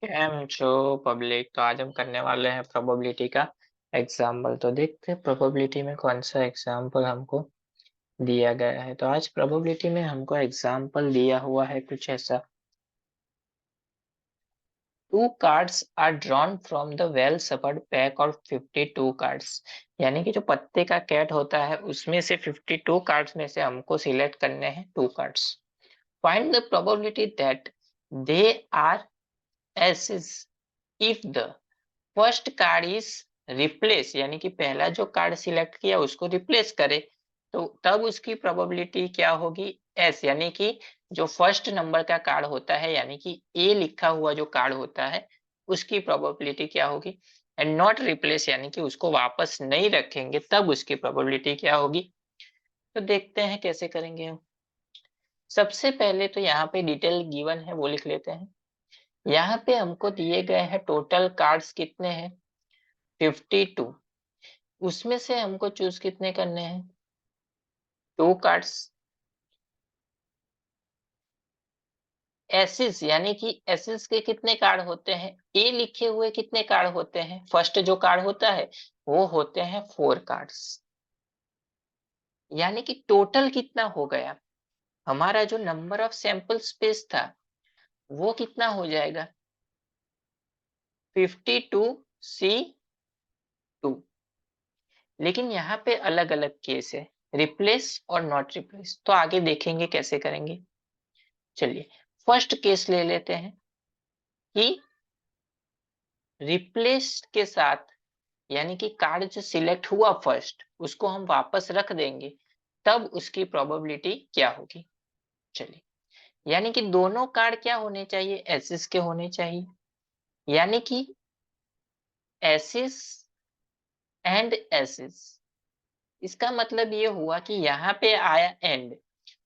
Cam जो public, तो आज हम करने वाले हैं प्रोबेबिलिटी का एग्जाम्पल। तो देखते हैं प्रोबेबिलिटी में कौन सा एग्जाम्पल हमको दिया गया है। तो आज प्रोबेबिलिटी में हमको एग्जाम्पल दिया हुआ है कुछ ऐसा। Two cards are drawn from the well shuffled pack of 52 cards. यानी कि जो पत्ते का कैट होता है उसमें से 52 कार्ड्स में से हमको सिलेक्ट करने हैं 2 cards. Find the probability that they are aces if the first card is replace, यानी कि पहला जो कार्ड सिलेक्ट किया उसको रिप्लेस करे तो तब उसकी प्रोबेबिलिटी क्या होगी, एस। यानी कि जो फर्स्ट नंबर का कार्ड होता है, यानी कि ए लिखा हुआ जो कार्ड होता है उसकी प्रोबेबिलिटी क्या होगी। एंड नॉट रिप्लेस, यानी कि उसको वापस नहीं रखेंगे तब उसकी प्रोबेबिलिटी क्या होगी। तो देखते हैं कैसे करेंगे हम। सबसे पहले तो यहाँ पे डिटेल गिवन है वो लिख लेते हैं। यहाँ पे हमको दिए गए हैं टोटल कार्ड्स कितने हैं, 52। उसमें से हमको चूज कितने करने हैं, 2 कार्ड्स। एसिस, यानी कि एसिस के कितने कार्ड होते हैं, ए लिखे हुए कितने कार्ड होते हैं, फर्स्ट जो कार्ड होता है वो होते हैं 4 कार्ड्स। यानी कि टोटल कितना हो गया, हमारा जो नंबर ऑफ सैंपल स्पेस था वो कितना हो जाएगा, 52C2। लेकिन यहाँ पे अलग अलग केस है, रिप्लेस और नॉट रिप्लेस, तो आगे देखेंगे कैसे करेंगे। चलिए फर्स्ट केस ले लेते हैं कि रिप्लेस के साथ, यानी कि कार्ड जो सिलेक्ट हुआ फर्स्ट उसको हम वापस रख देंगे तब उसकी प्रोबेबिलिटी क्या होगी। चलिए, यानी कि दोनों कार्ड क्या होने चाहिए, एसिस के होने चाहिए। यानी कि एसिस एंड एसिस, इसका मतलब ये हुआ कि यहाँ पे आया एंड।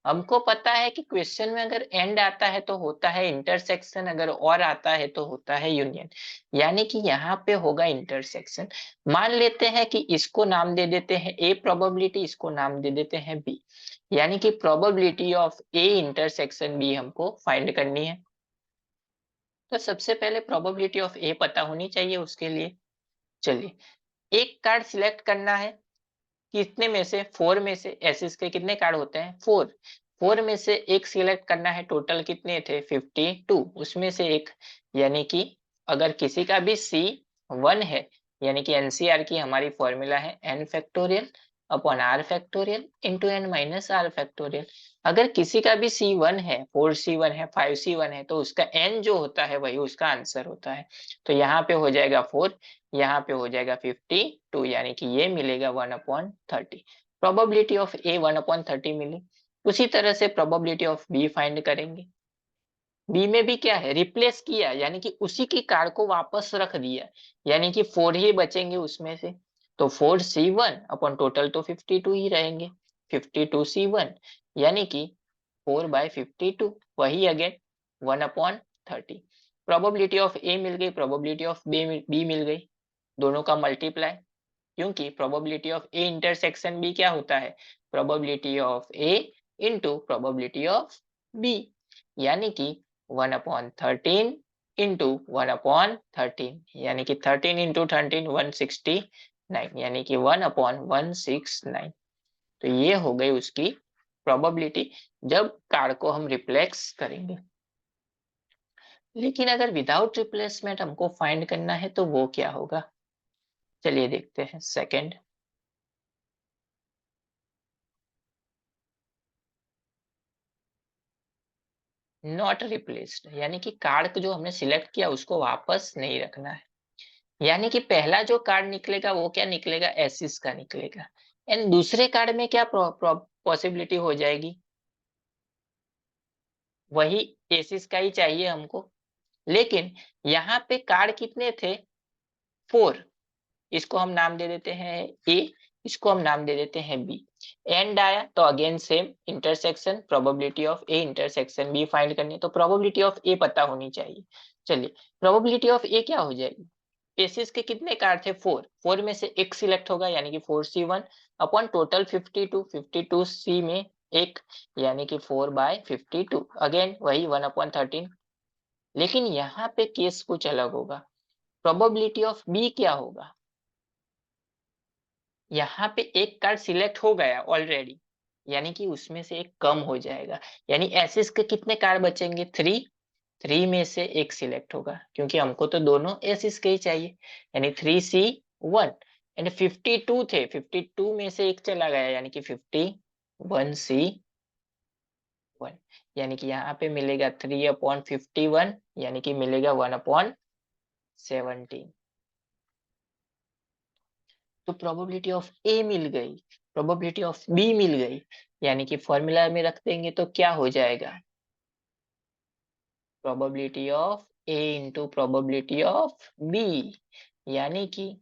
हमको पता है कि क्वेश्चन में अगर एंड आता है तो होता है इंटरसेक्शन, अगर और आता है तो होता है यूनियन। यानी कि यहाँ पे होगा इंटरसेक्शन। मान लेते हैं कि इसको नाम दे देते हैं ए प्रोबेबिलिटी, इसको नाम दे देते हैं बी। यानी कि probability of A intersection B हमको फाइंड करनी है। तो सबसे पहले प्रोबेबिलिटी ऑफ ए पता होनी चाहिए उसके लिए। चलिए एक कार्ड सिलेक्ट करना है, कितने में से, 4 में से। एसिस के कितने कार्ड होते हैं, 4। 4 में से एक सिलेक्ट करना है, टोटल कितने थे, 52। उसमें से एक, यानी कि अगर किसी का भी C1 है, यानी कि एनसीआर की हमारी फॉर्मूला है n factorial upon r factorial into n minus r factorial. अगर किसी का भी C1 है, 4C1 है, 5C1 है, तो उसका n जो होता है वही उसका आंसर होता है। तो यहाँ पे हो जाएगा 4, यहाँ पे हो जाएगा 52, यानी कि ये मिलेगा 1/30। प्रोबेबिलिटी ऑफ ए 1/30 मिली। उसी तरह से प्रोबेबिलिटी ऑफ बी फाइंड करेंगे। बी में भी क्या है, रिप्लेस किया, यानी कि उसी की कार्ड को वापस रख दिया, यानी कि 4 ही बचेंगे उसमें से। तो 4C1 अपॉन टोटल तो 52 ही रहेंगे, 52C1, यानी कि 4/52, वही अगेन 1/30। प्रोबेबिलिटी ऑफ ए मिल गई, प्रोबेबिलिटी ऑफ बी मिल गई, दोनों का मल्टीप्लाई। क्योंकि probability of A intersection B क्या होता है, probability of A into probability of B. यानी कि 1/13 इंटू 1/13, यानी कि 13 इंटू 13 169, यानी कि 1/169। तो ये हो गई उसकी प्रोबेबिलिटी जब कार्ड को हम रिप्लेस करेंगे। लेकिन अगर विदाउट रिप्लेसमेंट हमको फाइंड करना है तो वो क्या होगा, चलिए देखते हैं। सेकंड, नॉट रिप्लेस्ड, यानी कि कार्ड को जो हमने सिलेक्ट किया उसको वापस नहीं रखना है। यानी कि पहला जो कार्ड निकलेगा वो क्या निकलेगा, एसिस का निकलेगा। एंड दूसरे कार्ड में क्या पॉसिबिलिटी हो जाएगी, वही एसिस का ही चाहिए हमको। लेकिन यहाँ पे कार्ड कितने थे, 4। इसको हम नाम दे देते हैं ए, इसको हम नाम दे देते हैं बी। एंड आया तो again same intersection, probability of A intersection B find करनी है, तो प्रोबेबिलिटी ऑफ ए पता होनी चाहिए। चलिए प्रोबेबिलिटी ऑफ ए क्या हो जाएगी, एसिस के कितने कार्ड थे, 4। 4 में से एक सिलेक्ट होगा, यानी कि 4C1 अपॉन टोटल 52, 52C में एक, यानी कि 4/52, अगेन वही 1/13। लेकिन यहाँ पे केस कुछ अलग होगा। प्रोबेबिलिटी ऑफ बी क्या होगा? यहाँ पे एक कार्ड सिलेक्ट हो गया ऑलरेडी, यानी कि उसमें से एक कम हो जाएगा। यानी एसिस के कितने कार्ड बचेंगे? 3। 3 में से एक सिलेक्ट होगा, क्योंकि हमको तो दोनों एसिस के ही चाहिए। यानी 3C1। यानी 52 थे, 52 में से एक चला गया, यानी कि 51C1। यानी कि यहाँ पे मिलेगा 3/51, यानी कि मिलेगा 1/17। तो प्रोबेबिलिटी ऑफ ए मिल गई, प्रोबेबिलिटी ऑफ बी मिल गई, यानी कि फॉर्मूला में रख देंगे तो क्या हो जाएगा? Probability of A into probability of B, यानी कि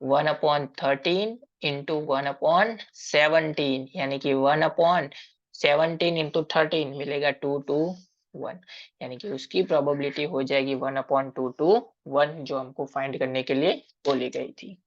1/13 इंटू 1/17, यानी कि 1/17 इंटू 13 मिलेगा 2/1, यानी कि उसकी प्रोबेबिलिटी हो जाएगी 1/2/1, जो हमको फाइंड करने के लिए बोली गई थी।